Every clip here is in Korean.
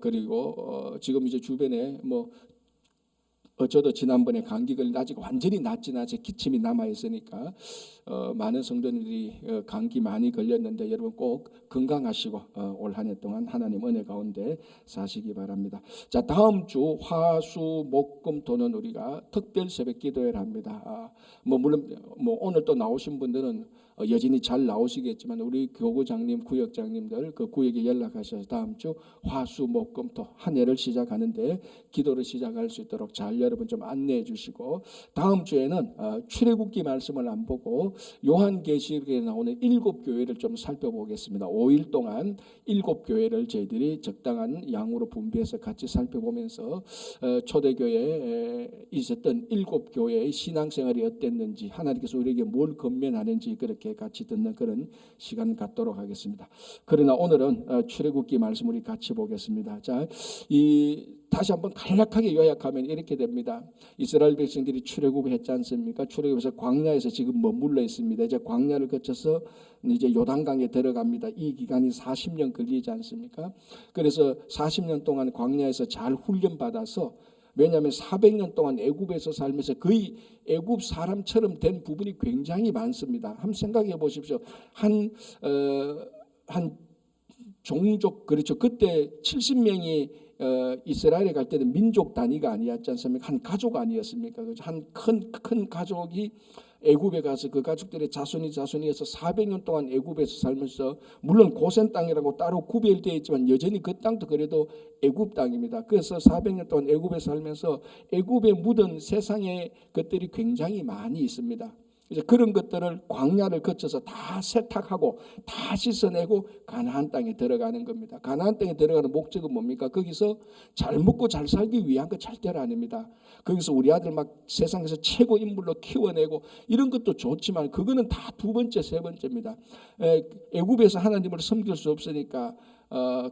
그리고 지금 이제 주변에 뭐 저도 지난번에 감기 걸린 아직 완전히 낫지는 않아서 기침이 남아 있으니까 많은 성도님들이 감기 많이 걸렸는데 여러분 꼭 건강하시고 올 한 해 동안 하나님 은혜 가운데 사시기 바랍니다. 자, 다음 주 화수목금토는 우리가 특별 새벽 기도회를 합니다. 물론 오늘 또 나오신 분들은 여전히 잘 나오시겠지만 우리 교구장님, 구역장님들 그 구역에 연락하셔서 다음 주 화수목금토 한 해를 시작하는데 기도를 시작할 수 있도록 잘 여러분 좀 안내해 주시고, 다음 주에는 출애굽기 말씀을 안 보고 요한계시록에 나오는 7교회를 좀 살펴보겠습니다. 5일 동안 7교회를 저희들이 적당한 양으로 분배해서 같이 살펴보면서 초대교회에 있었던 7교회의 신앙생활이 어땠는지, 하나님께서 우리에게 뭘 건면하는지 그렇게 같이 듣는 그런 시간 갖도록 하겠습니다. 그러나 오늘은 출애굽기 말씀 우리 같이 보겠습니다. 자, 다시 한번 간략하게 요약하면 이렇게 됩니다. 이스라엘 백성들이 출애굽했지 않습니까? 출애굽해서 광야에서 지금 머물러 있습니다. 이제 광야를 거쳐서 이제 요단강에 들어갑니다. 이 기간이 40년 걸리지 않습니까? 그래서 40년 동안 광야에서 잘 훈련받아서, 왜냐하면 400년 동안 애굽에서 살면서 거의 애굽 사람처럼 된 부분이 굉장히 많습니다. 한번 생각해 보십시오. 한 종족, 그렇죠. 그때 70명이 이스라엘에 갈 때는 민족 단위가 아니었지 않습니까? 한 가족 아니었습니까? 한 큰 가족이 애굽에 가서 그 가족들의 자손이어서 400년 동안 애굽에서 살면서, 물론 고센 땅이라고 따로 구별되어 있지만 여전히 그 땅도 그래도 애굽 땅입니다. 그래서 400년 동안 애굽에 살면서 애굽에 묻은 세상의 것들이 굉장히 많이 있습니다. 이제 그런 것들을 광야를 거쳐서 다 세탁하고 다 씻어내고 가나안 땅에 들어가는 겁니다. 가나안 땅에 들어가는 목적은 뭡니까? 거기서 잘 먹고 잘 살기 위한 거 절대로 아닙니다. 거기서 우리 아들 막 세상에서 최고 인물로 키워내고 이런 것도 좋지만 그거는 다 두 번째, 세 번째입니다. 애굽에서 하나님을 섬길 수 없으니까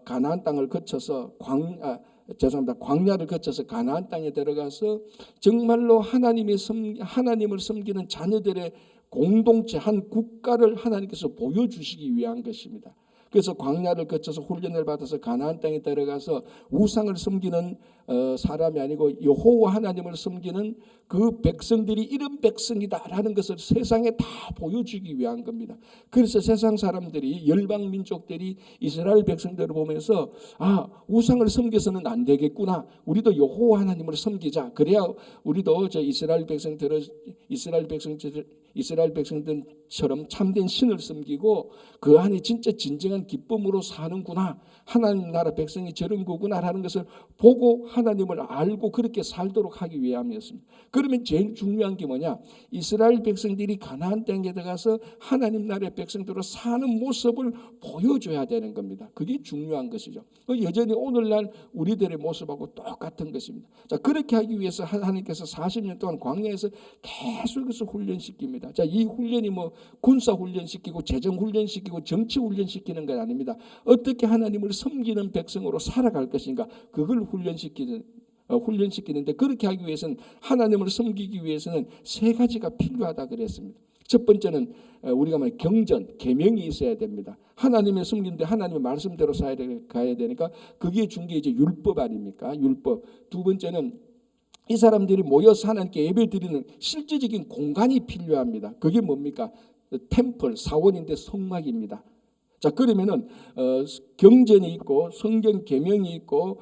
가나안 땅을 거쳐서 광야를 거쳐서 가나안 땅에 들어가서 정말로 하나님을 섬기는 자녀들의 공동체, 한 국가를 하나님께서 보여주시기 위한 것입니다. 그래서 광야를 거쳐서 훈련을 받아서 가나안 땅에 들어가서 우상을 섬기는 사람이 아니고 여호와 하나님을 섬기는 그 백성들이 이런 백성이다라는 것을 세상에 다 보여주기 위한 겁니다. 그래서 세상 사람들이, 열방 민족들이 이스라엘 백성들을 보면서 우상을 섬겨서는 안 되겠구나, 우리도 여호와 하나님을 섬기자, 그래야 우리도 이스라엘 백성들처럼 참된 신을 섬기고 그 안에 진짜 진정한 기쁨으로 사는구나, 하나님 나라 백성이 저런 거구나라는 것을 보고 하나님을 알고 그렇게 살도록 하기 위함이었습니다. 그러면 제일 중요한 게 뭐냐? 이스라엘 백성들이 가나안 땅에 들어가서 하나님 나라의 백성들로 사는 모습을 보여줘야 되는 겁니다. 그게 중요한 것이죠. 여전히 오늘날 우리들의 모습하고 똑같은 것입니다. 자, 그렇게 하기 위해서 하나님께서 40년 동안 광야에서 계속해서 훈련시킵니다. 자, 이 훈련이 군사 훈련시키고 재정 훈련시키고 정치 훈련시키는 건 아닙니다. 어떻게 하나님을 섬기는 백성으로 살아갈 것인가, 그걸 훈련시키는데, 그렇게 하기 위해서는, 하나님을 섬기기 위해서는 세 가지가 필요하다 그랬습니다. 첫 번째는 우리가 말해 경전, 계명이 있어야 됩니다. 하나님의 섬기는데 하나님의 말씀대로 가야 되니까 그게 준 게 이제 율법 아닙니까? 율법. 두 번째는 이 사람들이 모여서 하나님께 예배드리는 실제적인 공간이 필요합니다. 그게 뭡니까? 템플, 사원인데 성막입니다. 자, 그러면은 경전이 있고 성경 계명이 있고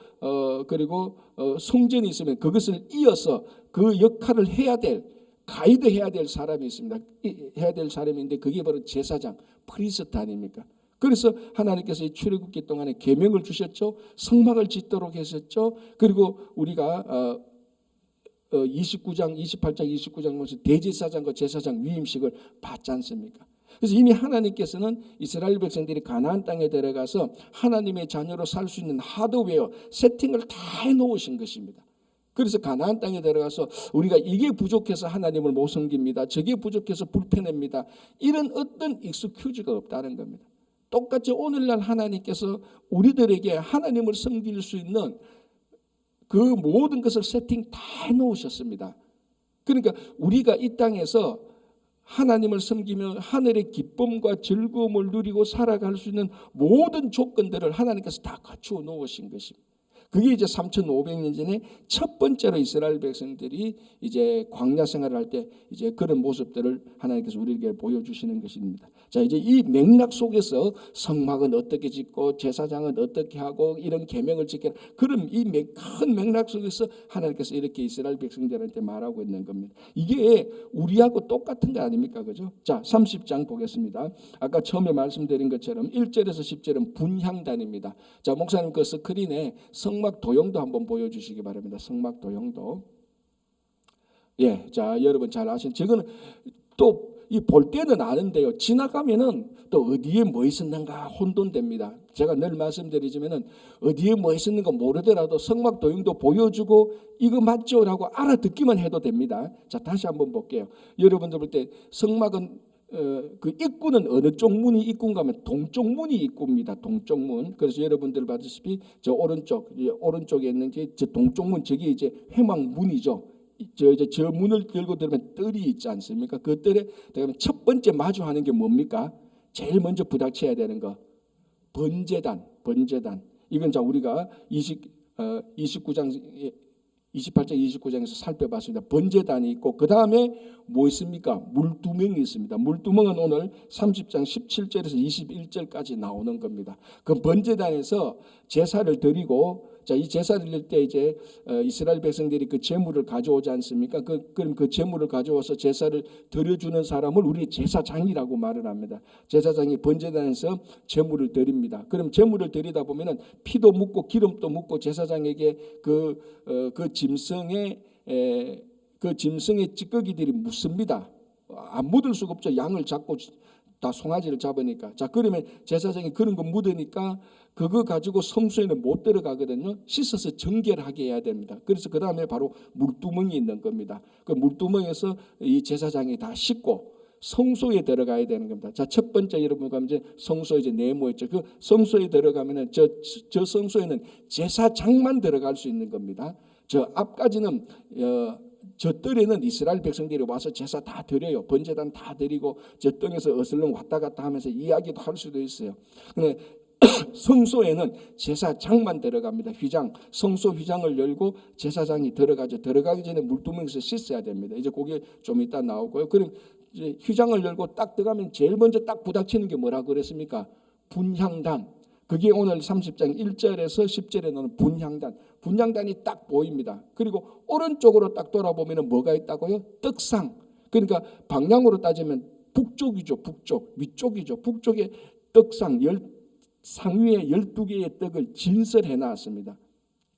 그리고 성전이 있으면 그것을 이어서 그 역할을 가이드해야 될 사람이 있습니다. 해야 될 사람인데 그게 바로 제사장, 프리스트 아닙니까? 그래서 하나님께서 이 출애굽기 동안에 계명을 주셨죠. 성막을 짓도록 하셨죠. 그리고 우리가 29장, 28장, 29장 보면서 대제사장과 제사장 위임식을 받지 않습니까? 그래서 이미 하나님께서는 이스라엘 백성들이 가나안 땅에 들어가서 하나님의 자녀로 살 수 있는 하드웨어, 세팅을 다 해놓으신 것입니다. 그래서 가나안 땅에 들어가서 우리가 이게 부족해서 하나님을 못 섬깁니다, 저게 부족해서 불편합니다, 이런 어떤 익스큐즈가 없다는 겁니다. 똑같이 오늘날 하나님께서 우리들에게 하나님을 섬길 수 있는 그 모든 것을 세팅 다 해놓으셨습니다. 그러니까 우리가 이 땅에서 하나님을 섬기며 하늘의 기쁨과 즐거움을 누리고 살아갈 수 있는 모든 조건들을 하나님께서 다 갖추어 놓으신 것입니다. 그게 이제 3,500년 전에 첫 번째로 이스라엘 백성들이 이제 광야 생활을 할 때 이제 그런 모습들을 하나님께서 우리에게 보여주시는 것입니다. 자, 이제 이 맥락 속에서 성막은 어떻게 짓고 제사장은 어떻게 하고 이런 계명을 지켜라. 그럼 이 큰 맥락 속에서 하나님께서 이렇게 이스라엘 백성들한테 말하고 있는 겁니다. 이게 우리하고 똑같은 거 아닙니까? 그죠? 자, 30장 보겠습니다. 아까 처음에 말씀드린 것처럼 1절에서 10절은 분향단입니다. 자, 목사님 그 스크린에 성막 도형도 한번 보여주시기 바랍니다. 성막 도형도. 예, 자, 여러분 잘 아시는, 저거는 또 이 볼 때는 아는데요, 지나가면은 또 어디에 뭐 있었는가 혼돈됩니다. 제가 늘 말씀드리지만은 어디에 뭐 있었는가 모르더라도 성막 도형도 보여주고 이거 맞죠라고 알아듣기만 해도 됩니다. 자, 다시 한번 볼게요. 여러분들 볼 때 성막은 그 입구는 어느 쪽 문이 입구인가 하면 동쪽 문이 입구입니다. 동쪽 문. 그래서 여러분들 봐주시피 저 오른쪽에 있는 저 동쪽 문, 저게 이제 회막 문이죠. 저 문을 들고 들으면 뜰이 있지 않습니까? 그 뜰에 첫 번째 마주하는 게 뭡니까? 제일 먼저 부닥쳐야 되는 거, 번제단. 이건 자 우리가 28장 29장에서 살펴봤습니다. 번제단이 있고 그 다음에 뭐 있습니까? 물두멍이 있습니다. 물두멍은 오늘 30장 17절에서 21절까지 나오는 겁니다. 그 번제단에서 제사를 드리고, 자, 이 제사를 드릴 때 이제 이스라엘 백성들이 그 제물을 가져오지 않습니까? 그럼 그 제물을 가져와서 제사를 드려주는 사람을 우리 제사장이라고 말을 합니다. 제사장이 번제단에서 제물을 드립니다. 그럼 제물을 드리다 보면은 피도 묻고 기름도 묻고 제사장에게 그 짐승의 찌꺼기들이 묻습니다. 안 묻을 수가 없죠. 양을 잡고 다 송아지를 잡으니까. 자, 그러면 제사장이 그런 거 묻으니까 그거 가지고 성소에는 못 들어가거든요. 씻어서 정결하게 해야 됩니다. 그래서 그 다음에 바로 물두멍이 있는 겁니다. 그 물두멍에서 이 제사장이 다 씻고 성소에 들어가야 되는 겁니다. 자, 첫 번째 여러분 가면 이제 성소에 이제 네모였죠. 그 성소에 들어가면은 저 성소에는 제사장만 들어갈 수 있는 겁니다. 저 앞까지는 저 뜰에는 이스라엘 백성들이 와서 제사 다 드려요. 번제단 다 드리고 저 땅에서 어슬렁 왔다 갔다 하면서 이야기도 할 수도 있어요. 근데 성소에는 제사장만 들어갑니다. 성소 휘장을 열고 제사장이 들어가죠. 들어가기 전에 물두멍에서 씻어야 됩니다. 이제 그게 좀 이따 나오고요. 그럼 이제 휘장을 열고 딱 들어가면 제일 먼저 딱 부닥치는 게 뭐라고 그랬습니까? 분향단. 그게 오늘 30장 1절에서 10절에 나오는 분향단. 분향단이 딱 보입니다. 그리고 오른쪽으로 딱 돌아보면 뭐가 있다고요? 떡상. 그러니까 방향으로 따지면 북쪽이죠. 위쪽이죠. 북쪽에 떡상, 상위에 12개의 떡을 진설해 놨습니다.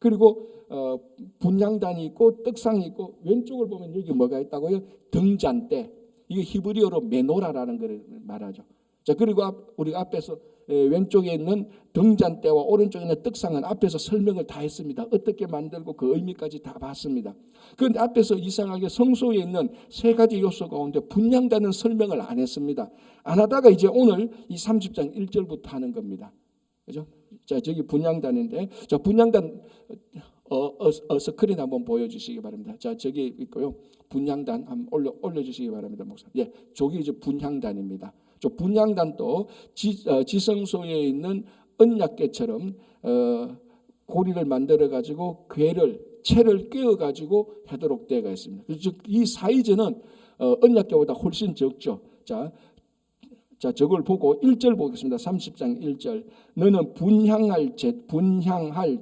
그리고 분향단이 있고 떡상이 있고 왼쪽을 보면 여기 뭐가 있다고요? 등잔대. 이게 히브리어로 메노라라는 걸 말하죠. 자, 그리고 우리가 앞에서 왼쪽에 있는 등잔대와 오른쪽에 있는 떡상은 앞에서 설명을 다 했습니다. 어떻게 만들고 그 의미까지 다 봤습니다. 그런데 앞에서 이상하게 성소에 있는 세 가지 요소 가운데 분향단은 설명을 안 했습니다. 안 하다가 이제 오늘 이 30장 1절부터 하는 겁니다. 그죠? 자, 저기 분향단인데, 자, 분향단 스크린 한번 보여주시기 바랍니다. 자, 저기 있고요. 분향단 한번 올려주시기 바랍니다, 목사. 예, 저기 이제 분향단입니다. 저 분향단도 지성소에 있는 언약궤처럼 고리를 만들어 가지고 채를 꿰어 가지고 하도록 되어 있습니다. 그래서 이 사이즈는 언약궤보다 훨씬 적죠. 자, 저걸 보고 1절 보겠습니다. 30장 1절. 너는 분향할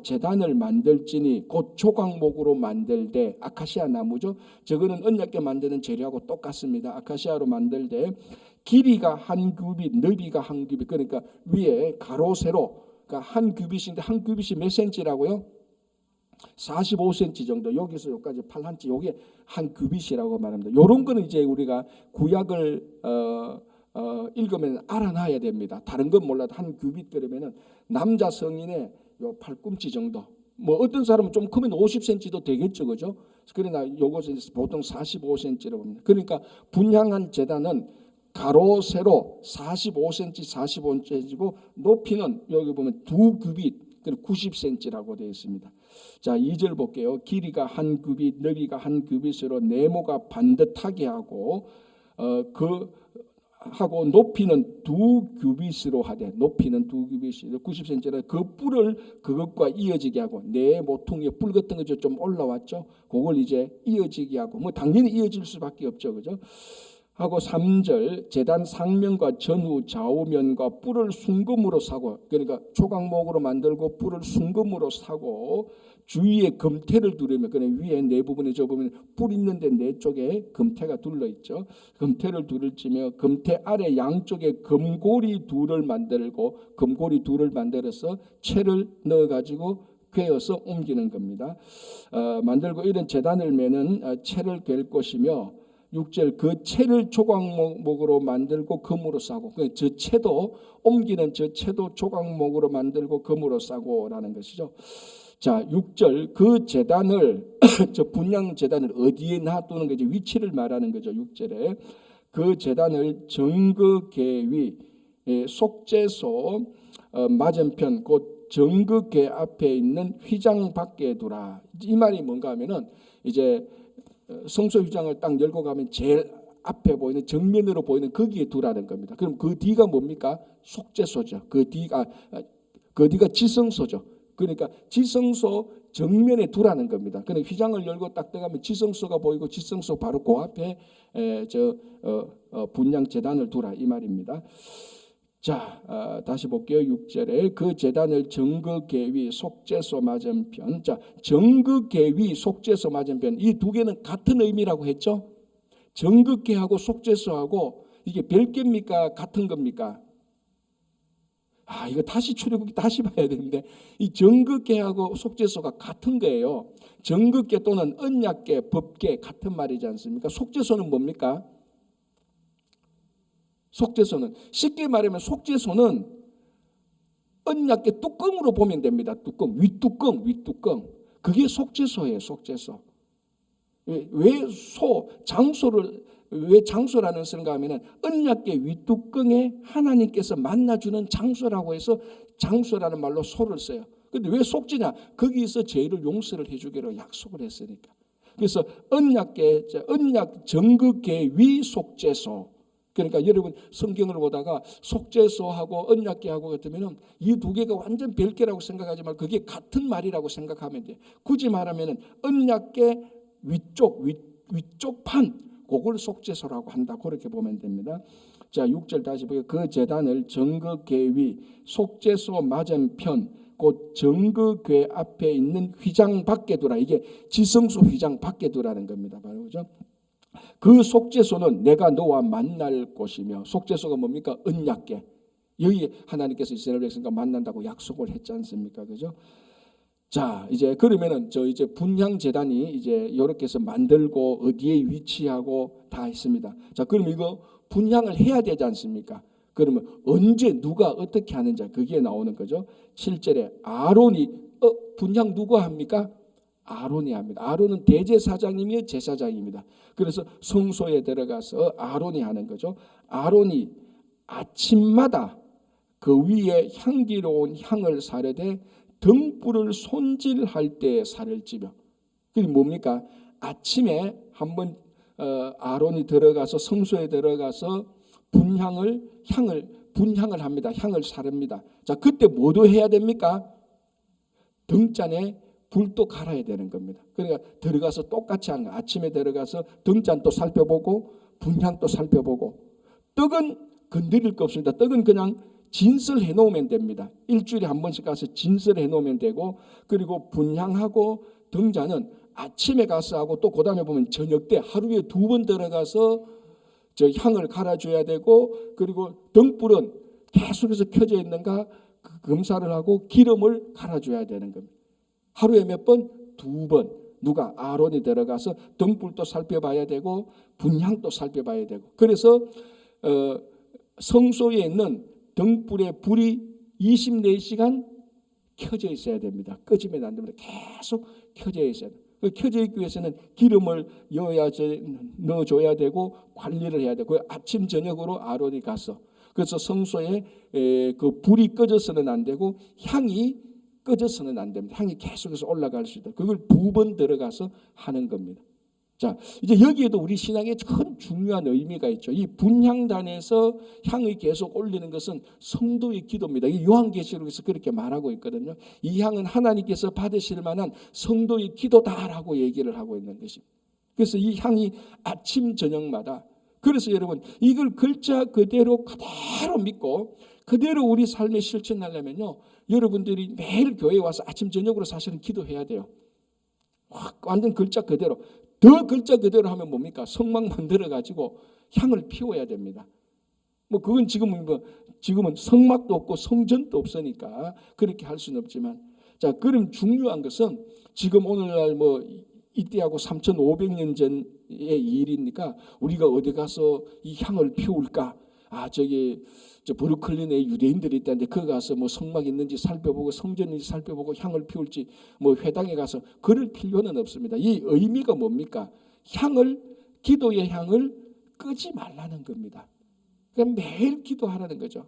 제단을 만들지니 곧 조각목으로 만들되, 아카시아 나무죠. 저거는 언약궤 만드는 재료하고 똑같습니다. 아카시아로 만들되 길이가 한 규빗, 너비가 한 규빗. 그러니까 위에 가로 세로, 그러니까 한 규빗인데 한 규빗이 몇 센치라고요? 45cm 정도. 여기서 여기까지 8한치. 요게 한 규빗이라고 말합니다. 요런 거는 이제 우리가 구약을 읽으면 알아놔야 됩니다. 다른 건 몰라도 한 규빗 그러면은 남자 성인의 요 팔꿈치 정도. 뭐 어떤 사람은 좀 크면 50cm도 되겠죠, 그죠? 그러나 요것은 보통 45cm라고 합니다. 그러니까 분향한 제단은 가로 세로 45cm, 45cm고 높이는 여기 보면 두 규빗, 90cm라고 되어 있습니다. 자, 2절 볼게요. 길이가 한 규빗, 너비가 한 규빗으로 네모가 반듯하게 하고 그 하고 높이는 2규빗으로 하되, 높이는 2규빗이 90cm라 그 뿔을 그것과 이어지게 하고, 내 모퉁이에 뿔 같은 거 좀 올라왔죠. 그걸 이제 이어지게 하고, 뭐 당연히 이어질 수밖에 없죠, 그죠? 하고 3절 제단 상면과 전후 좌우면과 뿔을 순금으로 사고, 그러니까 초강목으로 만들고 뿔을 순금으로 사고 주위에 금태를 두르며, 그냥 위에 내 부분에 저 부분에 뿔 있는데 내 쪽에 금태가 둘러 있죠. 금태를 두를지며 금태 아래 양쪽에 금고리 둘을 만들고, 금고리 둘을 만들어서 채를 넣어 가지고 꿰어서 옮기는 겁니다. 만들고 이런 제단을 매는 채를 꿰 것이며, 6절 그 채를 조각목으로 만들고 금으로 싸고, 저 채도 옮기는 저 채도 조각목으로 만들고 금으로 싸고라는 것이죠. 자, 6절 그 제단을 저 분향 제단을 어디에 놔두는 거죠? 위치를 말하는 거죠. 6절에 그 제단을 정극계 위 속죄소 맞은편 곧 정극계 앞에 있는 휘장 밖에 두라. 이 말이 뭔가 하면은 이제 성소 휘장을 딱 열고 가면 제일 앞에 보이는 정면으로 보이는 거기에 두라는 겁니다. 그럼 그 뒤가 뭡니까? 속죄소죠. 그 뒤가 지성소죠. 그러니까 지성소 정면에 두라는 겁니다. 그러니까 휘장을 열고 딱 들어가면 지성소가 보이고 지성소 바로 그 앞에 분향 제단을 두라 이 말입니다. 자, 다시 볼게요. 6절에 그 제단을 정극계 위 속죄소 맞은편. 자, 정극계 위 속죄소 맞은편, 이 두 개는 같은 의미라고 했죠. 정극계하고 속죄소하고 이게 별개입니까? 같은 겁니까? 이거 다시 출애굽기 다시 봐야 되는데, 이 정극계하고 속죄소가 같은 거예요. 정극계 또는 언약계, 법계 같은 말이지 않습니까? 속죄소는 뭡니까? 속죄소는 쉽게 말하면 속죄소는 언약계 뚜껑으로 보면 됩니다. 뚜껑, 윗뚜껑. 그게 속죄소예요. 속죄소. 왜 장소라는 쓰는가 하면은 언약계 윗뚜껑에 하나님께서 만나주는 장소라고 해서 장소라는 말로 소를 써요. 근데 왜 속죄냐? 거기서 죄를 용서를 해주기로 약속을 했으니까. 그래서 언약 정극계 위 속죄소. 그러니까 여러분 성경을 보다가 속죄소하고 언약궤하고 같으면 이 두 개가 완전 별개라고 생각하지 말고 그게 같은 말이라고 생각하면 돼. 굳이 말하면 언약궤 위쪽 판, 그걸 속죄소라고 한다. 그렇게 보면 됩니다. 자, 6절 다시 보세요. 그 제단을 정극궤 위 속죄소 맞은편 곧 정극궤 앞에 있는 휘장 밖에 두라. 이게 지성소 휘장 밖에 두라는 겁니다. 바로 그죠? 그 속죄소는 내가 너와 만날 곳이며, 속죄소가 뭡니까? 언약궤. 여기 하나님께서 이스라엘 백성과 만난다고 약속을 했지 않습니까? 그죠? 자, 이제 그러면은 이제 분향 제단이 이제 이렇게 해서 만들고 어디에 위치하고 다 했습니다. 자, 그럼 이거 분향을 해야 되지 않습니까? 그러면 언제 누가 어떻게 하는지 그게 나오는 거죠. 7절에 아론이 분향 누가 합니까? 아론이 합니다. 아론은 대제사장이며 제사장입니다. 그래서 성소에 들어가서 아론이 하는 거죠. 아론이 아침마다 그 위에 향기로운 향을 사르되 등불을 손질할 때 살을 찌며. 그게 뭡니까? 아침에 한번 아론이 들어가서 성소에 들어가서 분향을 합니다. 향을 사릅니다. 자, 그때 뭐도 해야 됩니까? 등잔에 불도 갈아야 되는 겁니다. 그러니까 들어가서 똑같이 하는 거예요. 아침에 들어가서 등잔도 살펴보고 분향도 살펴보고, 떡은 건드릴 거 없습니다. 떡은 그냥 진설해 놓으면 됩니다. 일주일에 한 번씩 가서 진설해 놓으면 되고, 그리고 분향하고 등잔은 아침에 가서 하고 또 그 다음에 보면 저녁 때 하루에 2번 들어가서 저 향을 갈아줘야 되고, 그리고 등불은 계속해서 켜져 있는가 검사를 하고 기름을 갈아줘야 되는 겁니다. 하루에 몇 번? 2번. 누가? 아론이 들어가서 등불도 살펴봐야 되고 분향도 살펴봐야 되고. 그래서 성소에 있는 등불의 불이 24시간 켜져 있어야 됩니다. 꺼지면 안 됩니다. 계속 켜져 있어야 돼요. 켜져 있기 위해서는 기름을 넣어줘야 되고 관리를 해야 되고, 아침 저녁으로 아론이 가서, 그래서 성소에 그 불이 꺼져서는 안 되고 향이 꺼져서는 안 됩니다. 향이 계속해서 올라갈 수 있다. 그걸 2번 들어가서 하는 겁니다. 자, 이제 여기에도 우리 신앙에 큰 중요한 의미가 있죠. 이 분향단에서 향을 계속 올리는 것은 성도의 기도입니다. 이 요한계시록에서 그렇게 말하고 있거든요. 이 향은 하나님께서 받으실 만한 성도의 기도다라고 얘기를 하고 있는 것입니다. 그래서 이 향이 아침 저녁마다, 그래서 여러분 이걸 글자 그대로 믿고 그대로 우리 삶에 실천하려면요, 여러분들이 매일 교회에 와서 아침 저녁으로 사실은 기도해야 돼요. 완전 글자 그대로. 더 글자 그대로 하면 뭡니까? 성막 만들어 가지고 향을 피워야 됩니다. 뭐 그건 지금은 성막도 없고 성전도 없으니까 그렇게 할 수는 없지만, 자, 그럼 중요한 것은 지금 오늘날 뭐 이때하고 3,500년 전의 일이니까 우리가 어디 가서 이 향을 피울까? 저기 저 브루클린에 유대인들이 있다는데 거기 가서 뭐 성막 있는지 살펴보고 성전 있는지 살펴보고 향을 피울지 뭐 회당에 가서 그럴 필요는 없습니다. 이 의미가 뭡니까? 기도의 향을 끄지 말라는 겁니다. 그러니까 매일 기도하라는 거죠.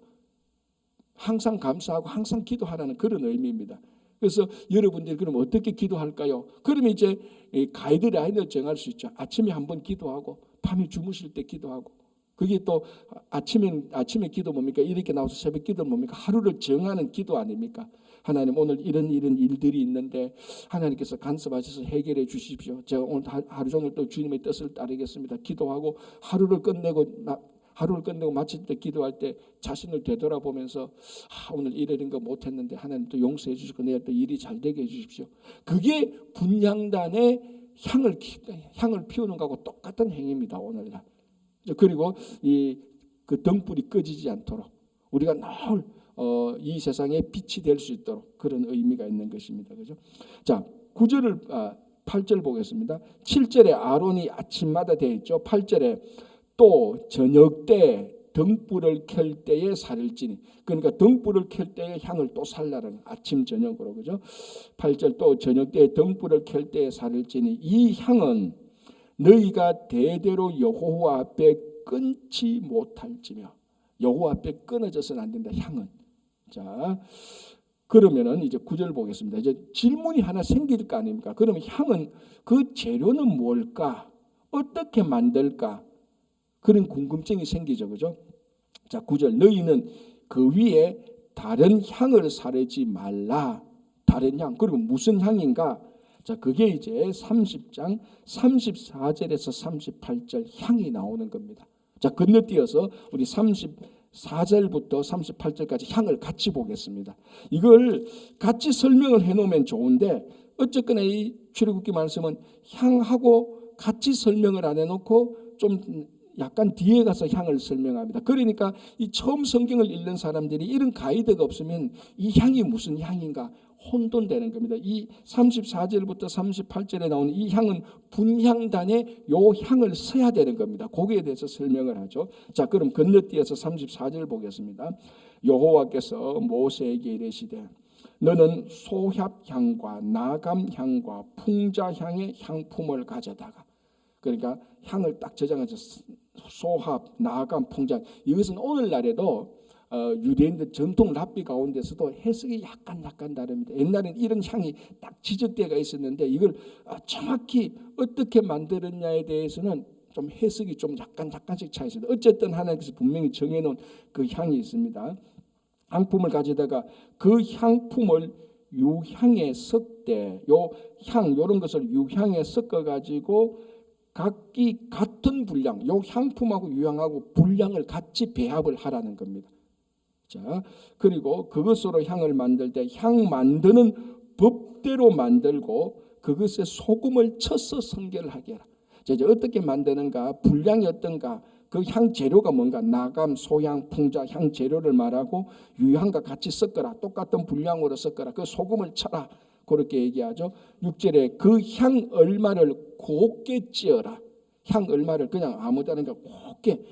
항상 감사하고 항상 기도하라는 그런 의미입니다. 그래서 여러분들이 그럼 어떻게 기도할까요? 그러면 이제 가이드라인을 정할 수 있죠. 아침에 한번 기도하고 밤에 주무실 때 기도하고, 그게 또 아침에 기도 뭡니까? 이렇게 나와서 새벽 기도 뭡니까? 하루를 정하는 기도 아닙니까? 하나님, 오늘 이런 일들이 있는데 하나님께서 간섭하셔서 해결해 주십시오. 제가 오늘 하루 종일 또 주님의 뜻을 따르겠습니다. 기도하고 하루를 끝내고 마칠 때 기도할 때 자신을 되돌아보면서 오늘 이런 거 못했는데 하나님 또 용서해 주시고 내일 또 일이 잘 되게 해주십시오. 그게 분향단의 향을 피우는 거하고 똑같은 행위입니다. 오늘날. 그리고 그 등불이 꺼지지 않도록 우리가 늘 이 세상에 빛이 될 수 있도록 그런 의미가 있는 것입니다. 그죠? 자, 8절 보겠습니다. 7절에 아론이 아침마다 되어 있죠. 8절에 또 저녁 때 등불을 켤 때에 살을 찌니, 그러니까 등불을 켤 때에 향을 또 살라는, 아침 저녁으로. 그죠? 8절 또 저녁 때 등불을 켤 때에 살을 찌니 이 향은 너희가 대대로 여호와 앞에 끊지 못할지며. 여호와 앞에 끊어져서는 안 된다, 향은. 자, 그러면은 이제 9절 보겠습니다. 이제 질문이 하나 생길 거 아닙니까? 그러면 향은 그 재료는 뭘까? 어떻게 만들까? 그런 궁금증이 생기죠. 그죠? 자, 9절 너희는 그 위에 다른 향을 사르지 말라. 다른 향. 그리고 무슨 향인가? 자, 그게 이제 30장 34절에서 38절 향이 나오는 겁니다. 자, 건너뛰어서 우리 34절부터 38절까지 향을 같이 보겠습니다. 이걸 같이 설명을 해놓으면 좋은데 어쨌거나 이 출애굽기 말씀은 향하고 같이 설명을 안 해놓고 좀 약간 뒤에 가서 향을 설명합니다. 그러니까 이 처음 성경을 읽는 사람들이 이런 가이드가 없으면 이 향이 무슨 향인가 혼돈되는 겁니다. 이 34절부터 38절에 나오는 이 향은 분향단에 요 향을 써야 되는 겁니다. 거기에 대해서 설명을 하죠. 자, 그럼 건너뛰어서 34절 보겠습니다. 여호와께서 모세에게 이르시되 너는 소합향과 나감향과 풍자향의 향품을 가져다가, 그러니까 향을 딱 저장해서 소합, 나감, 풍자, 이것은 오늘날에도 유대인들 전통 랍비 가운데서도 해석이 약간 다릅니다. 옛날에는 이런 향이 딱 지적되어 있었는데 이걸 정확히 어떻게 만들었냐에 대해서는 좀 해석이 좀 약간씩 차이 있습니다. 어쨌든 하나님께서 분명히 정해놓은 그 향이 있습니다. 향품을 가져다가 그 향품을 유향에 섞되, 요 향 요런 것을 유향에 섞어 가지고 각기 같은 분량, 요 향품하고 유향하고 분량을 같이 배합을 하라는 겁니다. 자, 그리고 그것으로 향을 만들 때 향 만드는 법대로 만들고 그것에 소금을 쳐서 성결을 하게 하라. 자, 이제 어떻게 만드는가, 분량이 어떤가, 그 향 재료가 뭔가, 나감, 소향, 풍자, 향 재료를 말하고 유향과 같이 섞어라. 똑같은 분량으로 섞어라. 그 소금을 쳐라. 그렇게 얘기하죠. 6절에 그 향 얼마를 곱게 찌어라. 향 얼마를 그냥 아무데나 곱게,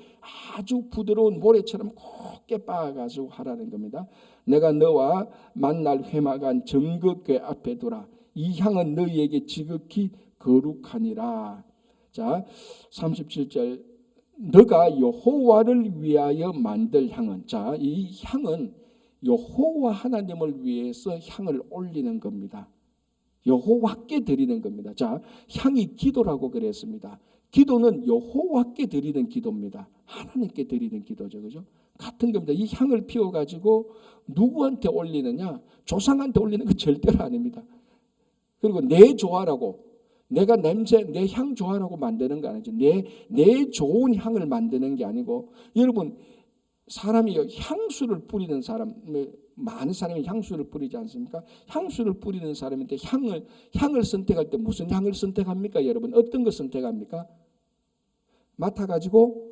아주 부드러운 모래처럼 곱게 빻아가지고 하라는 겁니다. 내가 너와 만날 회막한 정극궤 앞에 두라. 이 향은 너희에게 지극히 거룩하니라. 자, 37절 너가 여호와를 위하여 만들 향은, 자, 이 향은 여호와 하나님을 위해서 향을 올리는 겁니다. 여호와께 드리는 겁니다. 자, 향이 기도라고 그랬습니다. 기도는 여호와께 드리는 기도입니다. 하나님께 드리는 기도죠. 그죠? 같은 겁니다. 이 향을 피워가지고 누구한테 올리느냐? 조상한테 올리는 건 절대로 아닙니다. 그리고 내 좋아라고, 내가 냄새, 내 향 좋아라고 만드는 거 아니죠. 내 좋은 향을 만드는 게 아니고, 여러분, 사람이 향수를 뿌리는 사람, 많은 사람이 향수를 뿌리지 않습니까? 향수를 뿌리는 사람인데 향을 선택할 때 무슨 향을 선택합니까? 여러분, 어떤 걸 선택합니까? 맡아가지고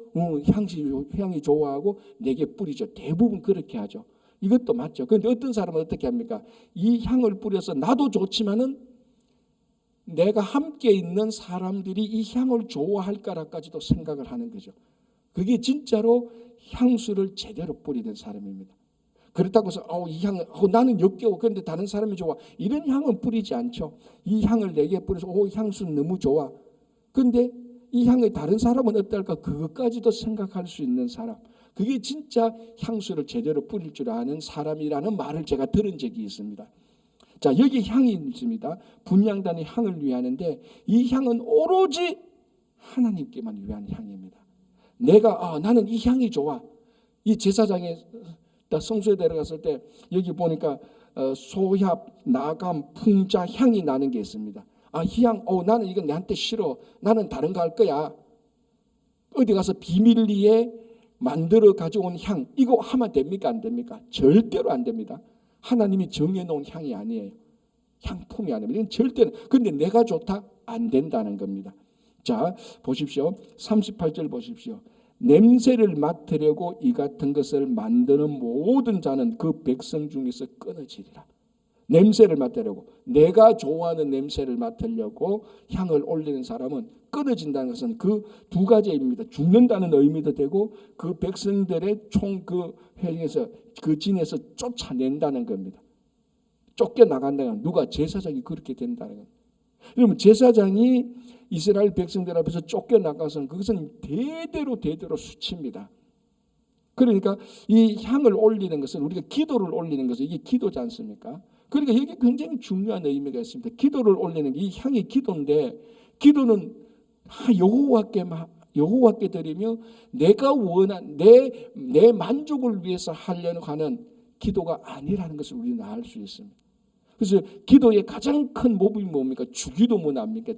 향이 좋아하고 내게 뿌리죠. 대부분 그렇게 하죠. 이것도 맞죠. 그런데 어떤 사람은 어떻게 합니까? 이 향을 뿌려서 나도 좋지만은 내가 함께 있는 사람들이 이 향을 좋아할까라까지도 생각을 하는 거죠. 그게 진짜로 향수를 제대로 뿌리는 사람입니다. 그렇다고 해서 이 향은 나는 역겨워. 그런데 다른 사람이 좋아. 이런 향은 뿌리지 않죠. 이 향을 내게 뿌려서 향수는 너무 좋아. 그런데 이 향의 다른 사람은 어떨까? 그것까지도 생각할 수 있는 사람. 그게 진짜 향수를 제대로 뿌릴 줄 아는 사람이라는 말을 제가 들은 적이 있습니다. 자, 여기 향이 있습니다. 분향단이 향을 위하는데 이 향은 오로지 하나님께만 위한 향입니다. 나는 이 향이 좋아. 이 제사장에 성소에 들어갔을 때 여기 보니까 소합, 나감, 풍자 향이 나는 게 있습니다. 이 향, 나는 이거 내한테 싫어. 나는 다른 거 할 거야. 어디 가서 비밀리에 만들어 가져온 향, 이거 하면 됩니까? 안 됩니까? 절대로 안 됩니다. 하나님이 정해놓은 향이 아니에요. 향품이 아닙니다. 이건 절대로. 그런데 내가 좋다? 안 된다는 겁니다. 자, 보십시오. 38절 보십시오. 냄새를 맡으려고 이 같은 것을 만드는 모든 자는 그 백성 중에서 끊어지리라. 냄새를 맡으려고, 내가 좋아하는 냄새를 맡으려고 향을 올리는 사람은 끊어진다는 것은 그 두 가지입니다. 죽는다는 의미도 되고 그 백성들의 총 그 회중에서 그 진에서 쫓아낸다는 겁니다. 쫓겨나간다는, 누가? 제사장이 그렇게 된다는 겁니다. 여러분, 제사장이 이스라엘 백성들 앞에서 쫓겨나가서는 그것은 대대로 수치입니다. 그러니까 이 향을 올리는 것은, 우리가 기도를 올리는 것은 이게 기도지 않습니까? 그러니까 여기 굉장히 중요한 의미가 있습니다. 기도를 올리는 이 향이 기도인데, 기도는 여호와께 드리며 내가 원한 내 만족을 위해서 하려는 하는 기도가 아니라는 것을 우리는 알 수 있습니다. 그래서 기도의 가장 큰 모범이 뭡니까? 주기도문 아닙니까?